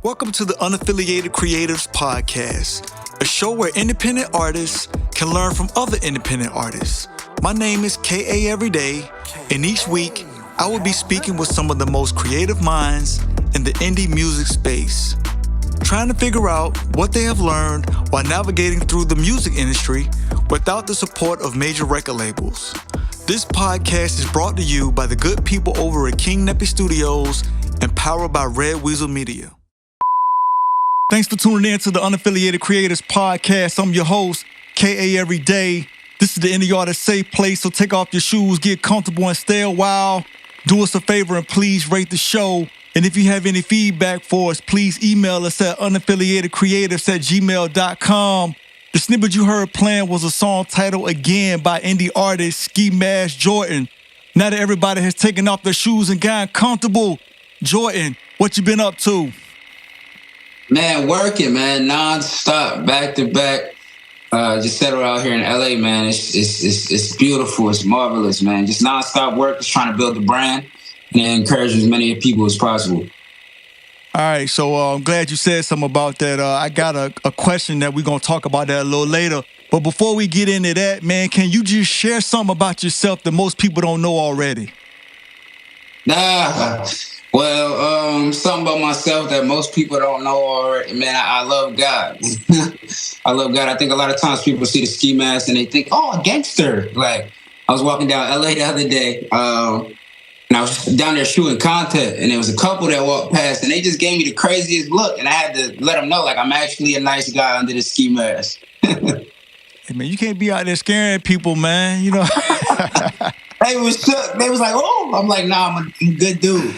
Welcome to the Unaffiliated Creatives Podcast, a show where independent artists can learn from other independent artists. My name is kaeveryday, and each week I will be speaking with some of the most creative minds in the indie music space, trying to figure out what they have learned while navigating through the music industry without the support of major record labels. This podcast is brought to you by the good people over at King Neppy Studios and powered by Red Weasel Media. Thanks for tuning in to the Unaffiliated Creators Podcast. I'm your host, kaeveryday. This is the indie artist safe place, so take off your shoes, get comfortable, and stay a while. Do us a favor and please rate the show. And if you have any feedback for us, please email us at unaffiliatedcreatives@gmail.com. The snippet you heard playing was a song titled Again by indie artist Skii Jordan. Now that everybody has taken off their shoes and gotten comfortable, Jordan, what you been up to? Man, working, man, non-stop, back to back. Just settled out here in LA, man. It's beautiful, it's marvelous, man. Just non-stop work, just trying to build the brand and encourage as many people as possible. All right, so I'm glad you said something about that. I got a question that we're going to talk about that a little later. But before we get into that, man, can you just share something about yourself that most people don't know already? Something about myself that most people don't know already. Man, I love God. I love God. I think a lot of times people see the ski mask and they think, oh, a gangster. Like, I was walking down LA the other day, and I was down there shooting content, and there was a couple that walked past, and they just gave me the craziest look, and I had to let them know, like, I'm actually a nice guy under the ski mask. Hey, man, you can't be out there scaring people, man, you know. They was shook. They was like, oh. I'm like, nah, I'm a good dude.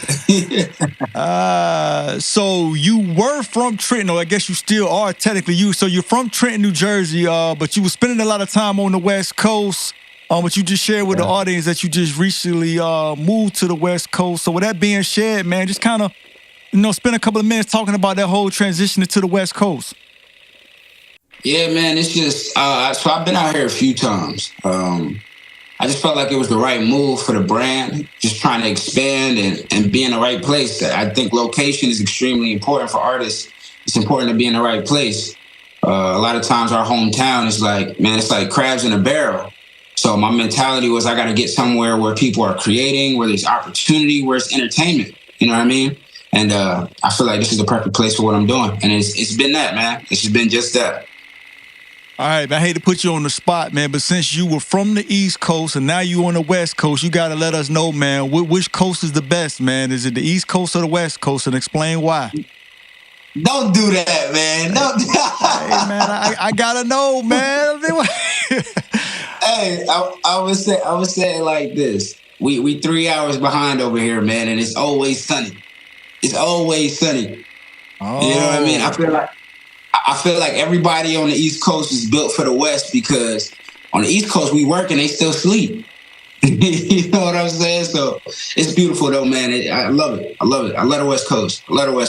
So you were from Trenton, or I guess you still are technically So you're from Trenton, New Jersey, but you were spending a lot of time on the West Coast. But you just shared with the audience that you just recently moved to the West Coast. So with that being shared, man, just kind of, spend a couple of minutes talking about that whole transition to the West Coast. Yeah, man, it's just, so I've been out here a few times. I just felt like it was the right move for the brand, just trying to expand and be in the right place. I think location is extremely important for artists. It's important to be in the right place. A lot of times our hometown is like, man, it's like crabs in a barrel. So my mentality was I got to get somewhere where people are creating, where there's opportunity, where it's entertainment. You know what I mean? And I feel like this is the perfect place for what I'm doing. And it's been that, man. It's just been just that. All right, man, I hate to put you on the spot, man, but since you were from the East Coast and now you on the West Coast, you got to let us know, man, which coast is the best, man? Is it the East Coast or the West Coast? And explain why. Don't do that, man. Don't. Hey, man, I got to know, man. Hey, I would say it like this. We 3 hours behind over here, man, and it's always sunny. It's always sunny. Oh. You know what I mean? I feel like everybody on the East Coast is built for the West because on the East Coast we work and they still sleep. You know what I'm saying? So it's beautiful though, man. I love it. I love it. I love the West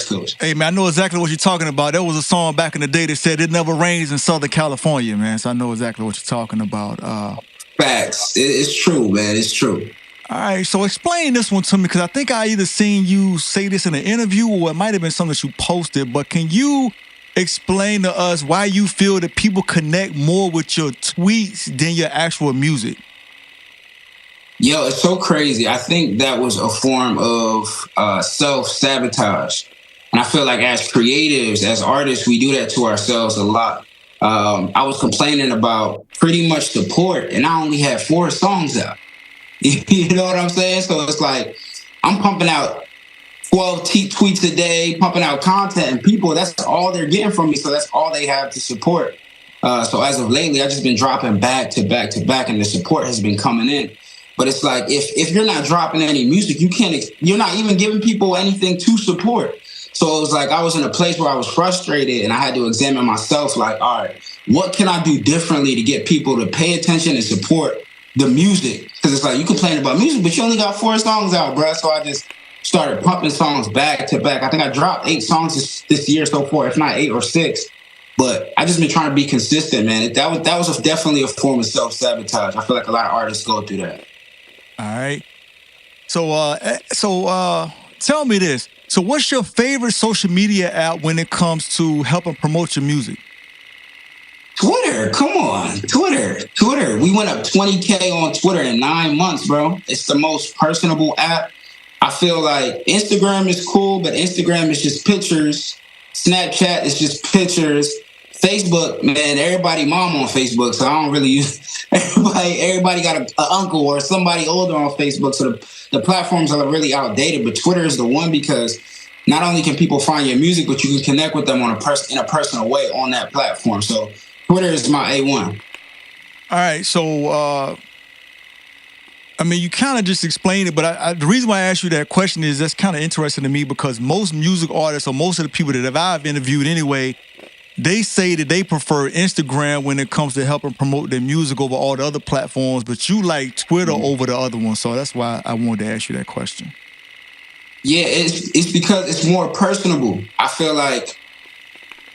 Coast. Hey, man, I know exactly what you're talking about. There was a song back in the day that said it never rains in Southern California, man. So I know exactly what you're talking about. Facts. It's true, man. It's true. All right, so explain this one to me because I think I either seen you say this in an interview or it might have been something that you posted, but can you explain to us why you feel that people connect more with your tweets than your actual music? Yo, it's so crazy. I think that was a form of self-sabotage. And I feel like as creatives, as artists, we do that to ourselves a lot. I was complaining about pretty much support, and I only had 4 songs out. You know what I'm saying? So it's like I'm pumping out 12 tweets a day, pumping out content, and people, that's all they're getting from me. So that's all they have to support. So as of lately, I've just been dropping back to back to back, and the support has been coming in. But it's like, if you're not dropping any music, you're not even giving people anything to support. So it was like, I was in a place where I was frustrated and I had to examine myself like, all right, what can I do differently to get people to pay attention and support the music? Because it's like, you complain about music, but you only got 4 songs out, bro. So I just started pumping songs back to back. I think I dropped 8 songs this year so far, if not 8 or 6. But I just been trying to be consistent, man. That was definitely a form of self-sabotage. I feel like a lot of artists go through that. All right. So tell me this. So what's your favorite social media app when it comes to helping promote your music? Twitter, come on, Twitter. We went up 20K on Twitter in 9 months, bro. It's the most personable app. I feel like Instagram is cool, but Instagram is just pictures. Snapchat is just pictures. Facebook, man, everybody mom on Facebook, so I don't really use. Everybody got an uncle or somebody older on Facebook, so the platforms are really outdated. But Twitter is the one because not only can people find your music, but you can connect with them in a personal way on that platform. So Twitter is my A1. All right, so I mean, you kind of just explained it, but the reason why I asked you that question is that's kind of interesting to me because most music artists or most of the people that I've interviewed anyway, they say that they prefer Instagram when it comes to helping promote their music over all the other platforms, but you like Twitter over the other ones, so that's why I wanted to ask you that question. Yeah, it's because it's more personable. I feel like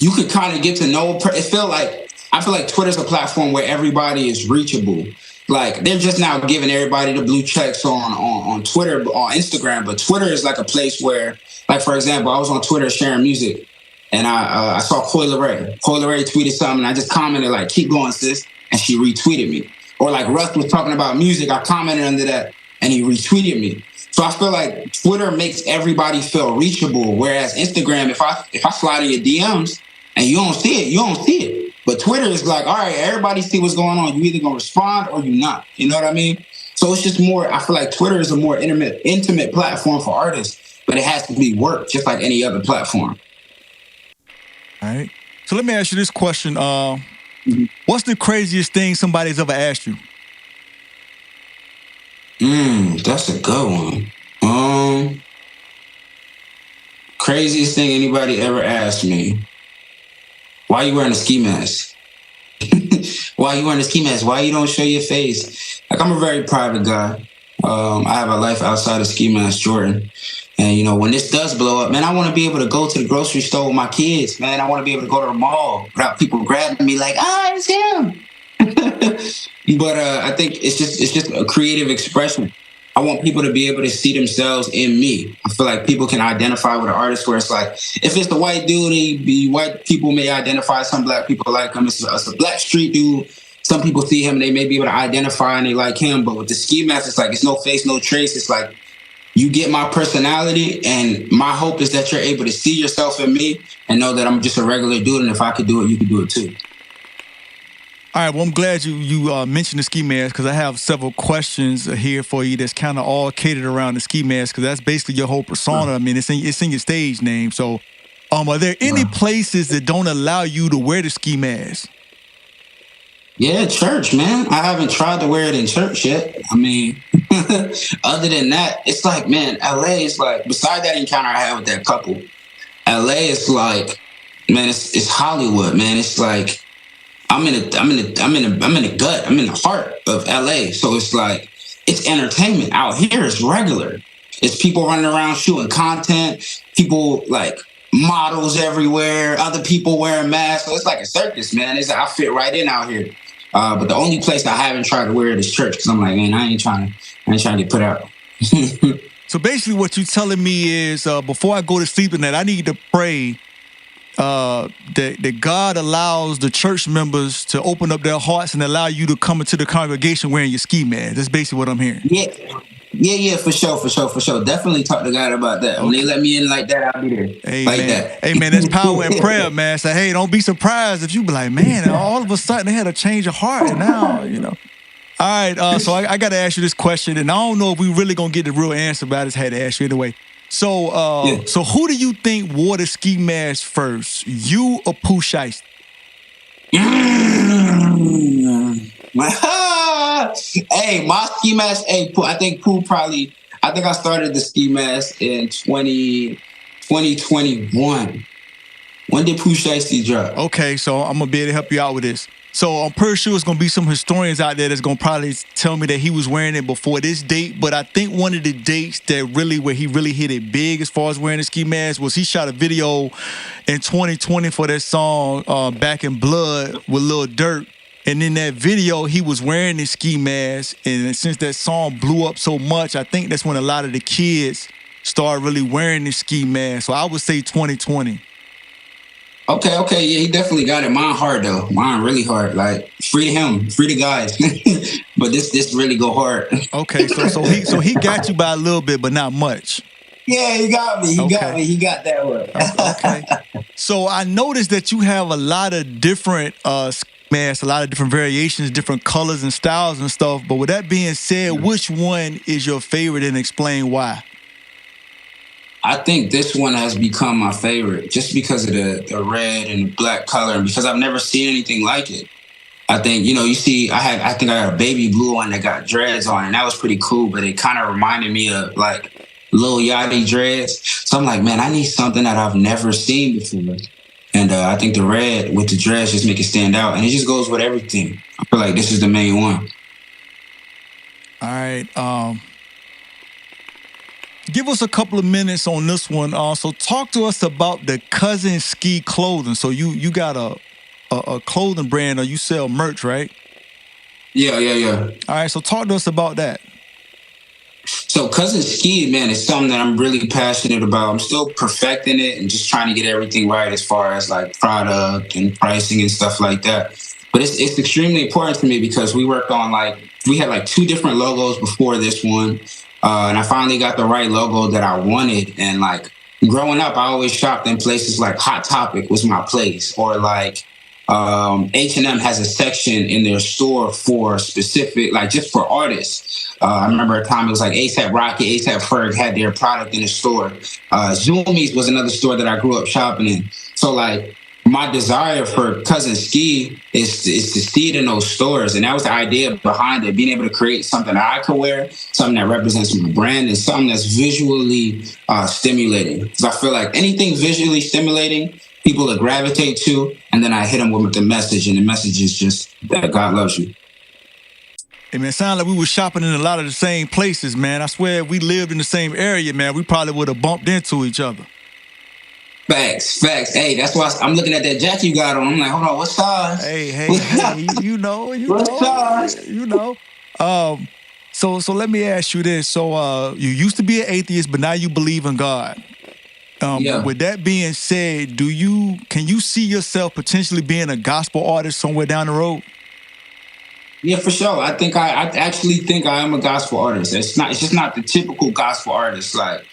you could kind of get to know. I feel like Twitter's a platform where everybody is reachable. Like they're just now giving everybody the blue checks on Twitter, on Instagram, but Twitter is like a place where, like for example, I was on Twitter sharing music, and I saw Coileray. Coileray tweeted something, and I just commented like, "Keep going, sis," and she retweeted me. Or like Russ was talking about music, I commented under that, and he retweeted me. So I feel like Twitter makes everybody feel reachable, whereas Instagram, if I slide in your DMs and you don't see it, you don't see it. But Twitter is like, all right, everybody see what's going on. You either gonna respond or you not. You know what I mean? So it's just more. I feel like Twitter is a more intimate platform for artists, but it has to be work just like any other platform. All right. So let me ask you this question. What's the craziest thing somebody's ever asked you? That's a good one. Craziest thing anybody ever asked me. Why are you wearing a ski mask? Why are you wearing a ski mask? Why you don't show your face? Like, I'm a very private guy. I have a life outside of ski mask, Jordan. And, you know, when this does blow up, man, I want to be able to go to the grocery store with my kids, man. I want to be able to go to the mall without people grabbing me like, it's him. But I think it's just a creative expression. I want people to be able to see themselves in me. I feel like people can identify with an artist where it's like, if it's the white dude, white people may identify, some black people like him. It's a black street dude. Some people see him, they may be able to identify and they like him. But with the ski mask, it's like, it's no face, no trace. It's like, you get my personality, and my hope is that you're able to see yourself in me and know that I'm just a regular dude, and if I could do it, you could do it too. All right, well, I'm glad you mentioned the ski mask because I have several questions here for you that's kind of all catered around the ski mask because that's basically your whole persona. I mean, it's in your stage name. So are there any places that don't allow you to wear the ski mask? Yeah, church, man. I haven't tried to wear it in church yet. I mean, other than that, it's like, man, LA is like, beside that encounter I had with that couple, LA is like, man, it's Hollywood, man. It's like, I'm in the gut. I'm in the heart of LA. So it's like, it's entertainment. Out here it's regular. It's people running around shooting content, people like models everywhere, other people wearing masks. So it's like a circus, man. I fit right in out here. But the only place I haven't tried to wear it is church because I'm like, man, I ain't trying to get put out. So basically what you're telling me is before I go to sleep tonight, I need to pray that God allows the church members to open up their hearts and allow you to come into the congregation wearing your ski mask. That's basically what I'm hearing. Yeah, for sure. Definitely talk to God about that. When they let me in like that, I'll be there. Amen. Like that. Hey, man, that's power in prayer, man. So, hey, don't be surprised if you be like, man, all of a sudden they had a change of heart and now, you know. All right, so I got to ask you this question, and I don't know if we really going to get the real answer, but I just had to ask you anyway. So, So who do you think wore the ski mask first, you or Pooh Shiesty? Hey, my ski mask. Hey, Pooh, I think I started the ski mask in 2021. When did Pooh Shiesty drop? Okay, so I'm gonna be able to help you out with this. So I'm pretty sure it's gonna be some historians out there that's gonna probably tell me that he was wearing it before this date. But I think one of the dates that where he really hit it big as far as wearing the ski mask was he shot a video in 2020 for that song Back in Blood with Lil Durk. And in that video, he was wearing the ski mask. And since that song blew up so much, I think that's when a lot of the kids started really wearing the ski mask. So I would say 2020. Okay, yeah, he definitely got it. Mine hard though. Mine really hard. Like free to him, free to guys. But this really go hard. Okay, so he got you by a little bit, but not much. Yeah, he got me. He got that one. Okay. So I noticed that you have a lot of different masks, a lot of different variations, different colors and styles and stuff. But with that being said, which one is your favorite, and explain why? I think this one has become my favorite just because of the red and the black color, and because I've never seen anything like it. I think, you see, I think I got a baby blue one that got dreads on, and that was pretty cool, but it kind of reminded me of like Lil Yachty dreads. So I'm like, man, I need something that I've never seen before. And I think the red with the dreads just make it stand out, and it just goes with everything. I feel like this is the main one. All right. Give us a couple of minutes on this one. So talk to us about the Cousin Skii clothing. So you got a clothing brand, or you sell merch, right? Yeah. All right, so talk to us about that. So Cousin Skii, man, is something that I'm really passionate about. I'm still perfecting it and just trying to get everything right as far as like product and pricing and stuff like that. But it's extremely important to me because we had like 2 different logos before this one. And I finally got the right logo that I wanted. And like growing up, I always shopped in places like Hot Topic was my place, or like H&M has a section in their store for specific, like just for artists. I remember a time it was like ASAP Rocky, ASAP Ferg had their product in the store. Zoomies was another store that I grew up shopping in. So like my desire for Cousin Skii is to see it in those stores. And that was the idea behind it, being able to create something that I could wear, something that represents my brand, and something that's visually stimulating. Because I feel like anything visually stimulating, people will gravitate to, and then I hit them with the message, and the message is just that God loves you. Hey, man, it sounded like we were shopping in a lot of the same places, man. I swear, if we lived in the same area, man, we probably would have bumped into each other. Facts. Hey, that's why I'm looking at that jacket you got on. I'm like, hold on, what size? Hey, you know. What size? So let me ask you this. So you used to be an atheist, but now you believe in God. Yeah. With that being said, can you see yourself potentially being a gospel artist somewhere down the road? Yeah, for sure. I actually think I am a gospel artist. It's just not the typical gospel artist. Like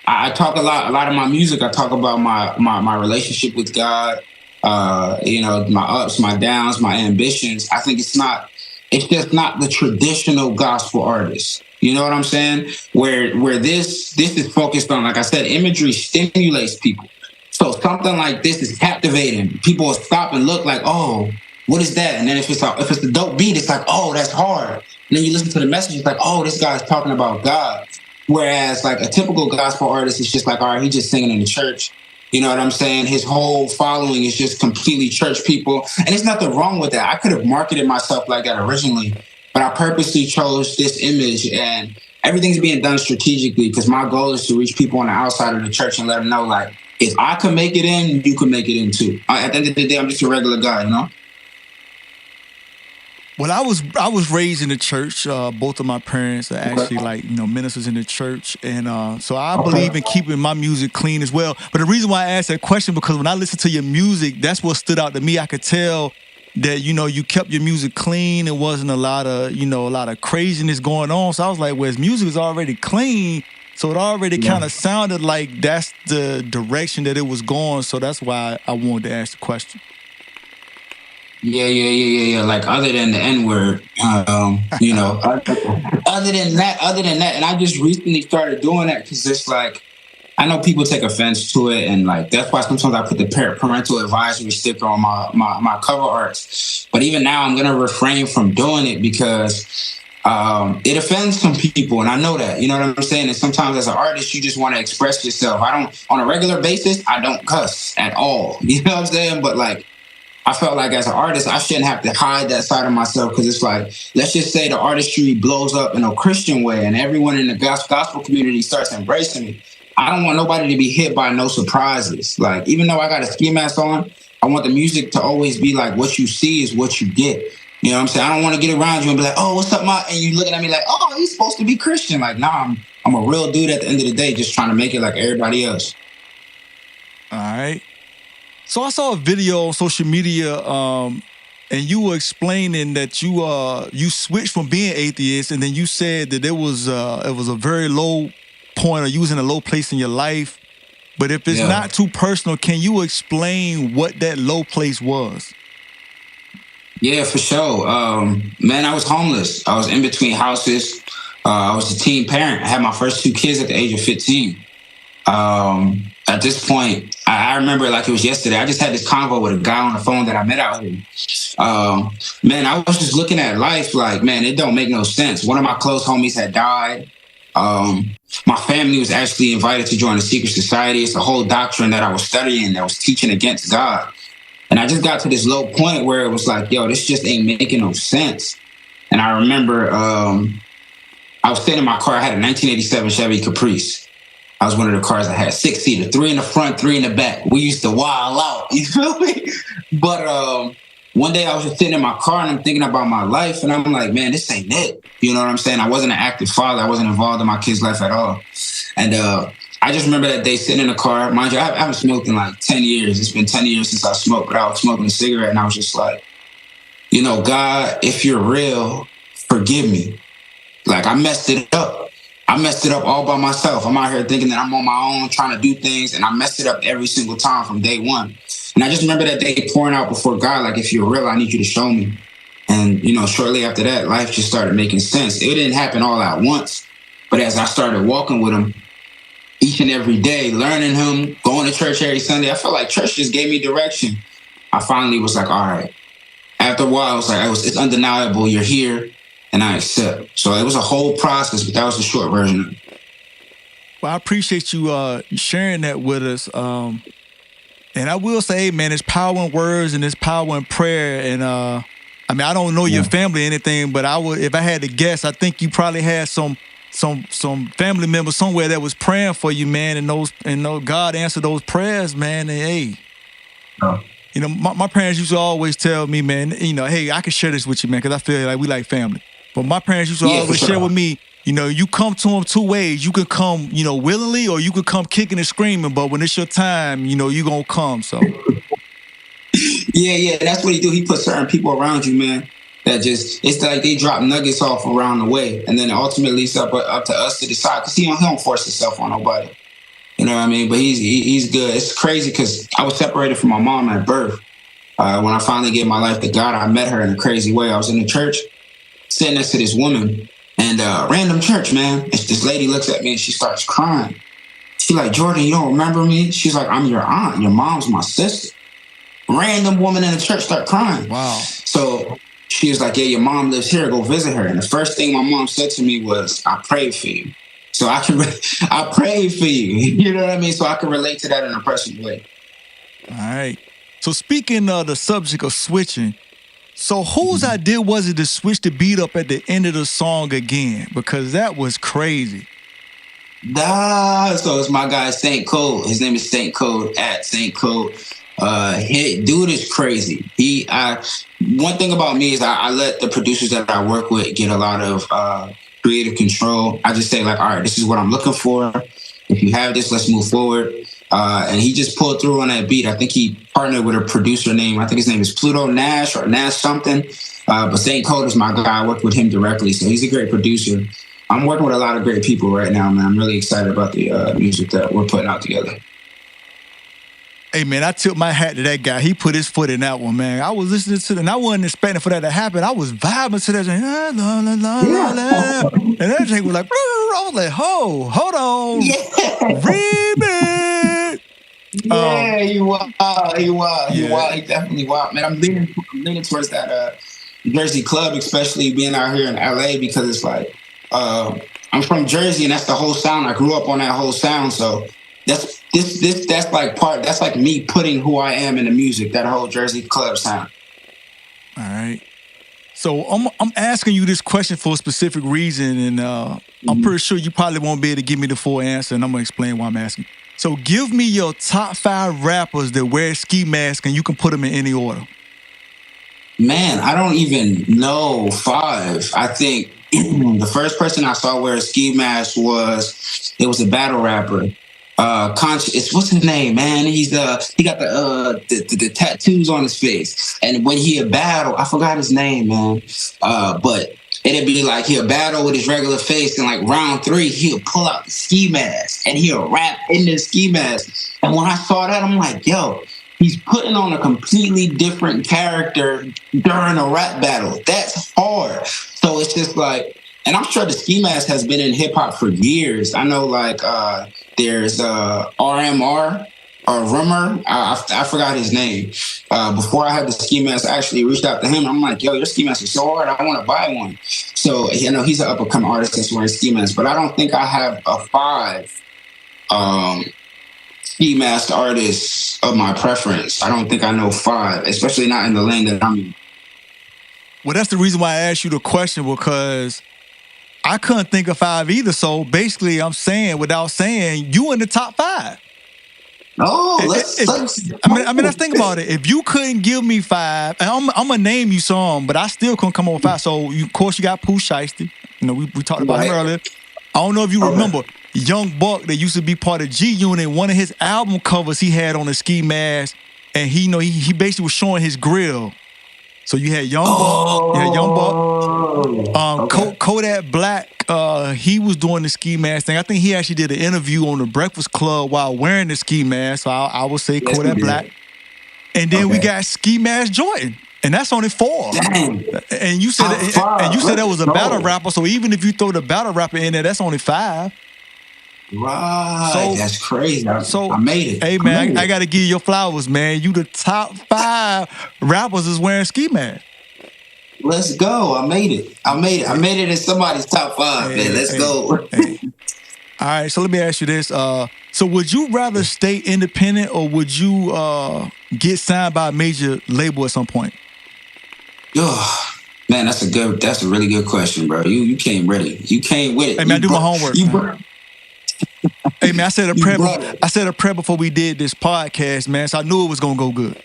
I talk a lot of my music. I talk about my relationship with God, my ups, my downs, my ambitions. I think it's just not the traditional gospel artist. You know what I'm saying? Where this is focused on, like I said, imagery stimulates people. So something like this is captivating. People will stop and look like, oh, what is that? And then if it's a dope beat, it's like, oh, that's hard. And then you listen to the message, it's like, oh, this guy's talking about God. Whereas like a typical gospel artist is just like, all right, he's just singing in the church. You know what I'm saying? His whole following is just completely church people. And there's nothing wrong with that. I could have marketed myself like that originally, but I purposely chose this image, and everything's being done strategically because my goal is to reach people on the outside of the church and let them know, like, if I can make it in, you can make it in too. At the end of the day, I'm just a regular guy, you know? Well, I was raised in the church. Both of my parents are actually ministers in the church, and so I believe in keeping my music clean as well. But the reason why I asked that question, because when I listened to your music, that's what stood out to me. I could tell that you kept your music clean. It wasn't a lot of craziness going on. So I was like, well, his music is already clean, so it already kind of sounded like that's the direction that it was going. So that's why I wanted to ask the question. Yeah. Like other than the N-word, other than that, and I just recently started doing that because it's like, I know people take offense to it, and like that's why sometimes I put the parental advisory sticker on my cover arts. But even now, I'm gonna refrain from doing it because it offends some people, and I know that. You know what I'm saying? And sometimes as an artist, you just want to express yourself. On a regular basis, I don't cuss at all. You know what I'm saying? But like, I felt like as an artist, I shouldn't have to hide that side of myself, because it's like, let's just say the artistry blows up in a Christian way and everyone in the gospel community starts embracing me. I don't want nobody to be hit by no surprises. Like, even though I got a ski mask on, I want the music to always be like, what you see is what you get. You know what I'm saying? I don't want to get around you and be like, oh, what's up, Ma? And you looking at me like, oh, he's supposed to be Christian. Like, nah, I'm a real dude at the end of the day, just trying to make it like everybody else. All right. So I saw a video on social media, and you were explaining that you switched from being atheist, and then you said that it was a very low point, or you was in a low place in your life. But if it's not too personal, can you explain what that low place was? Yeah, for sure. Man, I was homeless. I was in between houses. I was a teen parent. I had my first 2 kids at the age of 15. At this point, I remember like it was yesterday. I just had this convo with a guy on the phone that I met out here. Man, I was just looking at life like, man, it don't make no sense. One of my close homies had died. My family was actually invited to join a secret society. It's a whole doctrine that I was studying that was teaching against God. And I just got to this low point where it was like, yo, this just ain't making no sense. And I remember I was sitting in my car. I had a 1987 Chevy Caprice. I was one of the cars that had 6-seater, 3 in the front, 3 in the back. We used to wild out, you feel me? But one day I was just sitting in my car and I'm thinking about my life and I'm like, man, this ain't it. You know what I'm saying? I wasn't an active father. I wasn't involved in my kid's life at all. And I just remember that day sitting in the car. Mind you, I haven't smoked in like 10 years. It's been 10 years since I smoked, but I was smoking a cigarette and I was just like, you know, God, if you're real, forgive me. Like I messed it up. I messed it up all by myself. I'm out here thinking that I'm on my own, trying to do things, and I messed it up every single time from day one. And I just remember that day pouring out before God, like, if you're real, I need you to show me. And, you know, shortly after that, life just started making sense. It didn't happen all at once, but as I started walking with him each and every day, learning him, going to church every Sunday, I felt like church just gave me direction. I finally was like, all right. After a while, I was like, it's undeniable. You're here. And I accept. So it was a whole process, but that was the short version of it. Well, I appreciate you sharing that with us. And I will say, man, there's power in words and there's power in prayer. And I mean, I don't know your family or anything, but I would, if I had to guess, I think you probably had some family member somewhere that was praying for you, man. And God answered those prayers, man. And hey, you know, my parents used to always tell me, man, you know, hey, I can share this with you, man, because I feel like we like family. But my parents used to always share with me, you know, you come to them 2 ways. You could come, you know, willingly, or you could come kicking and screaming. But when it's your time, you know, you're going to come. So. Yeah, that's what he do. He put certain people around you, man, that just, it's like they drop nuggets off around the way. And then ultimately it's up to us to decide, because he don't force himself on nobody. You know what I mean? But he's good. It's crazy because I was separated from my mom at birth. When I finally gave my life to God, I met her in a crazy way. I was in the church, sitting next to this woman, and random church, man. And this lady looks at me and she starts crying. She's like, Jordan, you don't remember me? She's like, I'm your aunt. Your mom's my sister. Random woman in the church start crying. Wow. So she was like, yeah, your mom lives here. Go visit her. And the first thing my mom said to me was, I prayed for you. So I prayed for you. You know what I mean? So I can relate to that in a personal way. All right. So speaking of the subject of switching, so whose idea was it to switch the beat up at the end of the song again? Because that was crazy. So it's my guy, Saint Code. His name is Saint Code, at Saint Code. Dude is crazy. One thing about me is I let the producers that I work with get a lot of creative control. I just say like, all right, this is what I'm looking for. If you have this, let's move forward. And he just pulled through on that beat. I think he partnered with a producer named, I think his name is Pluto Nash or Nash something. But Saint Code is my guy. I worked with him directly. So he's a great producer. I'm working with a lot of great people right now, man. I'm really excited about the music that we're putting out together. Hey, man, I tipped my hat to that guy. He put his foot in that one, man. I was listening to it, and I wasn't expecting for that to happen. I was vibing to that thing. And that thing was like, I was like, hold on. Yeah. Remix. Yeah, he wild. He wild. He definitely wild. Man, I'm leaning towards that Jersey club, especially being out here in LA, because it's like, I'm from Jersey, and that's the whole sound. I grew up on that whole sound, so that's like me putting who I am in the music, that whole Jersey club sound. All right. So I'm asking you this question for a specific reason, and I'm pretty sure you probably won't be able to give me the full answer, and I'm gonna explain why I'm asking. So give me your top 5 rappers that wear ski masks, and you can put them in any order. Man, I don't even know 5. I think The first person I saw wear a ski mask was a battle rapper. Conscious, what's his name, man? He got the tattoos on his face, and when he a battle, I forgot his name, man. But it'd be like he'll battle with his regular face, and like round 3, he'll pull out the ski mask and he'll rap in the ski mask. And when I saw that, I'm like, yo, he's putting on a completely different character during a rap battle. That's hard. So it's just like, and I'm sure the ski mask has been in hip hop for years. I know, like, there's RMR or Rumor. I forgot his name. Before I had the ski mask, I actually reached out to him. I'm like, yo, your ski mask is so hard. I want to buy one. So, you know, he's an up and coming artist that's wearing ski masks, but I don't think I have a 5 ski mask artists of my preference. I don't think I know 5, especially not in the lane that I'm in. Well, that's the reason why I asked you the question, because I couldn't think of 5 either. So basically, I'm saying, without saying, you in the top 5. Oh, let's think about it. If you couldn't give me 5, and I'm gonna name you some, but I still couldn't come up with 5. So of course you got Pooh Shiesty. You know, we talked about him earlier. I don't know if you remember Young Buck that used to be part of G Unit. One of his album covers he had on a ski mask, and he basically was showing his grill. So you had Young Buck, Kodak Black. He was doing the ski mask thing. I think he actually did an interview on the Breakfast Club while wearing the ski mask. So I would say Kodak Black. And then we got Ski Mask Jordan, and that's only 4. Dang. And you said that was a battle rapper. So even if you throw the battle rapper in there, that's only 5. Right, so, that's crazy. I made it. Hey, man, I got to give you your flowers, man. You the top 5 rappers is wearing ski mask. Let's go. I made it in somebody's top 5, man. Let's go. All right, so let me ask you this. So would you rather stay independent, or would you get signed by a major label at some point? Oh, man, that's a really good question, bro. You came ready. You came with it. Hey, man, I do my homework. Hey, man, I said a prayer before we did this podcast, man, so I knew it was going to go good.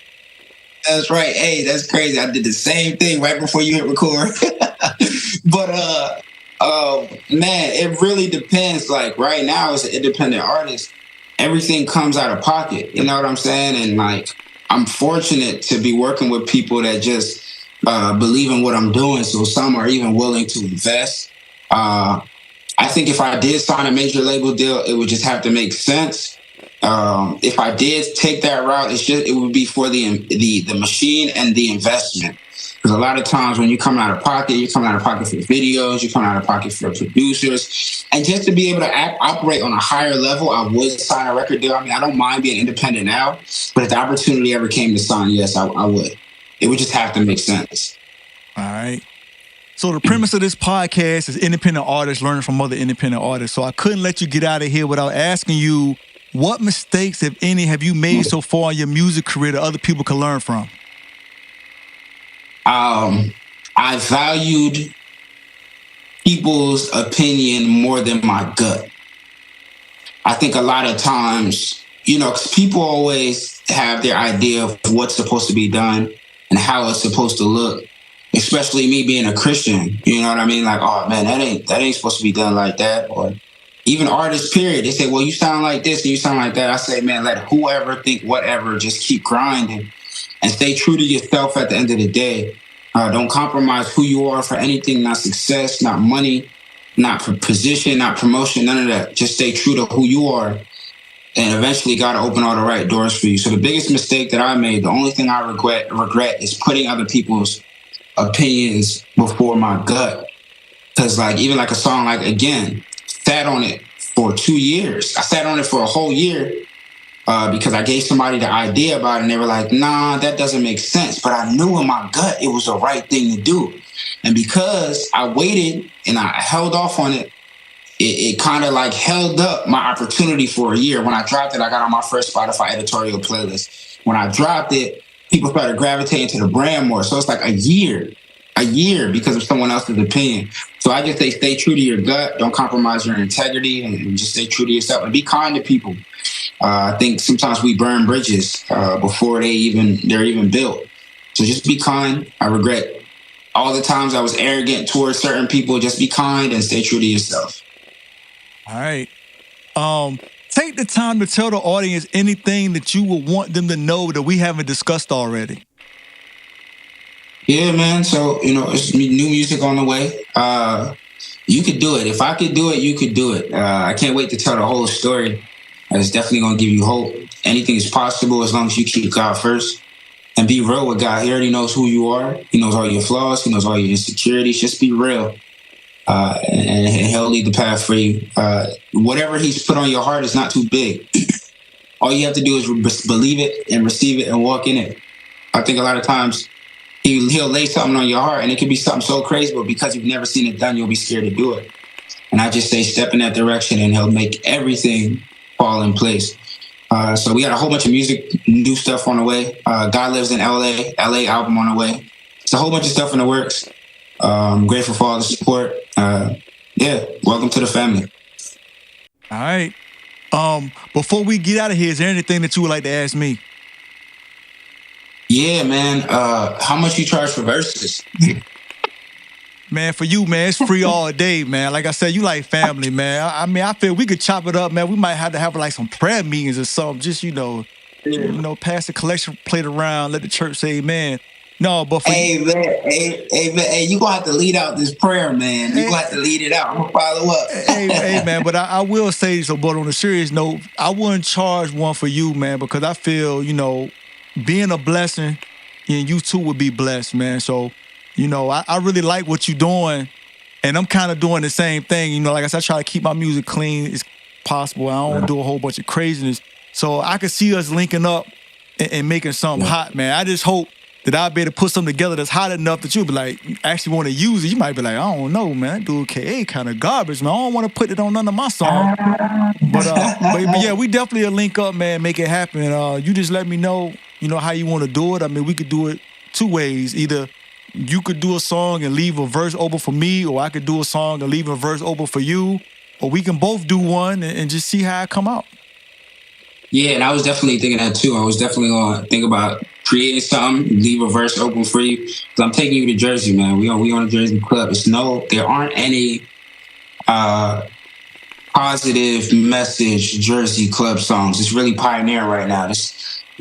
That's right. Hey, that's crazy. I did the same thing right before you hit record. But, man, it really depends. Like, right now, as an independent artist, everything comes out of pocket. You know what I'm saying? And, like, I'm fortunate to be working with people that just believe in what I'm doing, so some are even willing to invest. I think if I did sign a major label deal, it would just have to make sense. If I did take that route, it would be for the machine and the investment. Because a lot of times when you come out of pocket, you're coming out of pocket for videos, you're coming out of pocket for producers. And just to be able to operate on a higher level, I would sign a record deal. I mean, I don't mind being independent now, but if the opportunity ever came to sign, yes, I would. It would just have to make sense. All right. So the premise of this podcast is independent artists learning from other independent artists. So I couldn't let you get out of here without asking you, what mistakes, if any, have you made so far in your music career that other people can learn from? I valued people's opinion more than my gut. I think a lot of times, you know, 'cause people always have their idea of what's supposed to be done and how it's supposed to look. Especially me being a Christian, you know what I mean? Like, oh man, that ain't supposed to be done like that. Or even artists, period. They say, well, you sound like this and you sound like that. I say, man, let whoever think whatever, just keep grinding and stay true to yourself at the end of the day. Don't compromise who you are for anything, not success, not money, not for position, not promotion, none of that. Just stay true to who you are. And eventually God will open all the right doors for you. So the biggest mistake that I made, the only thing I regret is putting other people's opinions before my gut. Because like even like a song like Again, sat on it for 2 years. I sat on it for a whole year because I gave somebody the idea about it and they were like, nah, that doesn't make sense. But I knew in my gut it was the right thing to do. And because I waited and I held off on it, it kind of like held up my opportunity for a year. When I dropped it, I got on my first Spotify editorial playlist. When I dropped it, people started gravitating to the brand more. So it's like a year because of someone else's opinion. So I just say stay true to your gut. Don't compromise your integrity and just stay true to yourself and be kind to people. I think sometimes we burn bridges before they're even built. So just be kind. I regret all the times I was arrogant towards certain people. Just be kind and stay true to yourself. All right. Take the time to tell the audience anything that you would want them to know that we haven't discussed already. Yeah, man. So, it's new music on the way. You could do it. If I could do it, you could do it. I can't wait to tell the whole story. It's definitely going to give you hope. Anything is possible as long as you keep God first and be real with God. He already knows who you are. He knows all your flaws. He knows all your insecurities. Just be real. And he'll lead the path for you. Whatever he's put on your heart is not too big. All you have to do is believe it and receive it and walk in it. I think a lot of times he'll lay something on your heart and it could be something so crazy, but because you've never seen it done, you'll be scared to do it. And I just say step in that direction and he'll make everything fall in place. So we got a whole bunch of music, new stuff on the way. God Lives in LA album on the way. It's a whole bunch of stuff in the works. I'm grateful for all the support. Welcome to the family. All right. Before we get out of here, is there anything that you would like to ask me? Yeah, man. How much you charge for verses? Man, for you, man, it's free all day, man. Like I said, you like family, man. I feel we could chop it up, man. We might have to have like some prayer meetings or something. Just, pass the collection plate around, let the church say amen. No, but for Hey, man, you gonna have to lead out this prayer, man. You gonna have to lead it out. I'm gonna follow up. hey, man, but I will say so, but on a serious note, I wouldn't charge one for you, man, because I feel, being a blessing and you too would be blessed, man. So, I really like what you're doing, and I'm kind of doing the same thing. Like I said, I try to keep my music clean as possible. I don't do a whole bunch of craziness. So I could see us linking up and making something hot, man. I just hope that I'll be able to put something together that's hot enough that you'll be like, you actually want to use it. You might be like, I don't know, man. That dude KA kind of garbage, man. I don't want to put it on none of my songs. But yeah, we definitely will link up, man, make it happen. You just let me know, how you want to do it. I mean, we could do it two ways. Either you could do a song and leave a verse open for me, or I could do a song and leave a verse open for you, or we can both do one and just see how it come out. Yeah, and I was definitely thinking that too. I was definitely going to think about creating something, leave a verse open for you. Because I'm taking you to Jersey, man. We on a Jersey club. There aren't any positive message Jersey club songs. It's really pioneering right now.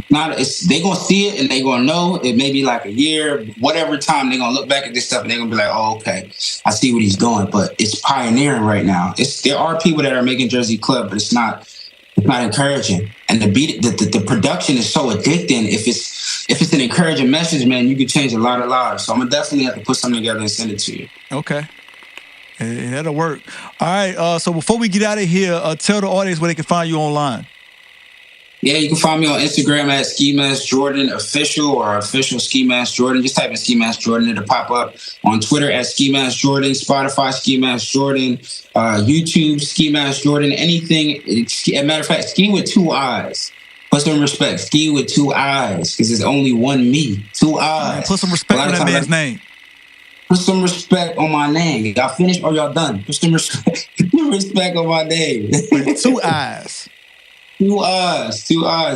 They gonna see it and they gonna know it may be like a year, whatever time they gonna look back at this stuff and they're gonna be like, oh, okay, I see what he's doing. But it's pioneering right now. There are people that are making Jersey club, but it's not encouraging. And the production is so addicting. If it's an encouraging message, man, you could change a lot of lives. So I'm gonna definitely have to put something together and send it to you. Okay. That'll work. All right. So before we get out of here, tell the audience where they can find you online. Yeah, you can find me on Instagram at Ski Mask Jordan Official or Official Ski Mask Jordan. Just type in Ski Mask Jordan, it'll pop up. On Twitter at Ski Mask Jordan, Spotify Ski Mask Jordan, YouTube Ski Mask Jordan, anything. As a matter of fact, Ski with two eyes. Put some respect. Ski with two eyes, because there's only one me. Two eyes. Man, put some respect on that man's name. Put some respect on my name. Y'all finished or y'all done? Put some respect on my name. With two eyes. Two eyes,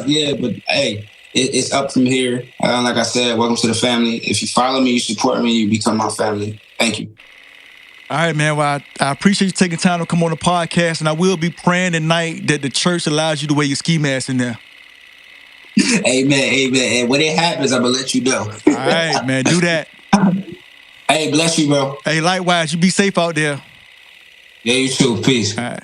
yeah. But hey, it's up from here. Like I said, welcome to the family. If you follow me, you support me, you become my family. Thank you. All right, man. Well, I appreciate you taking time to come on the podcast, and I will be praying tonight that the church allows you to wear your ski mask in there. Amen. And when it happens, I'm going to let you know. All right, man. Do that. Hey, bless you, bro. Hey, likewise. You be safe out there. Yeah, you too. Peace. All right.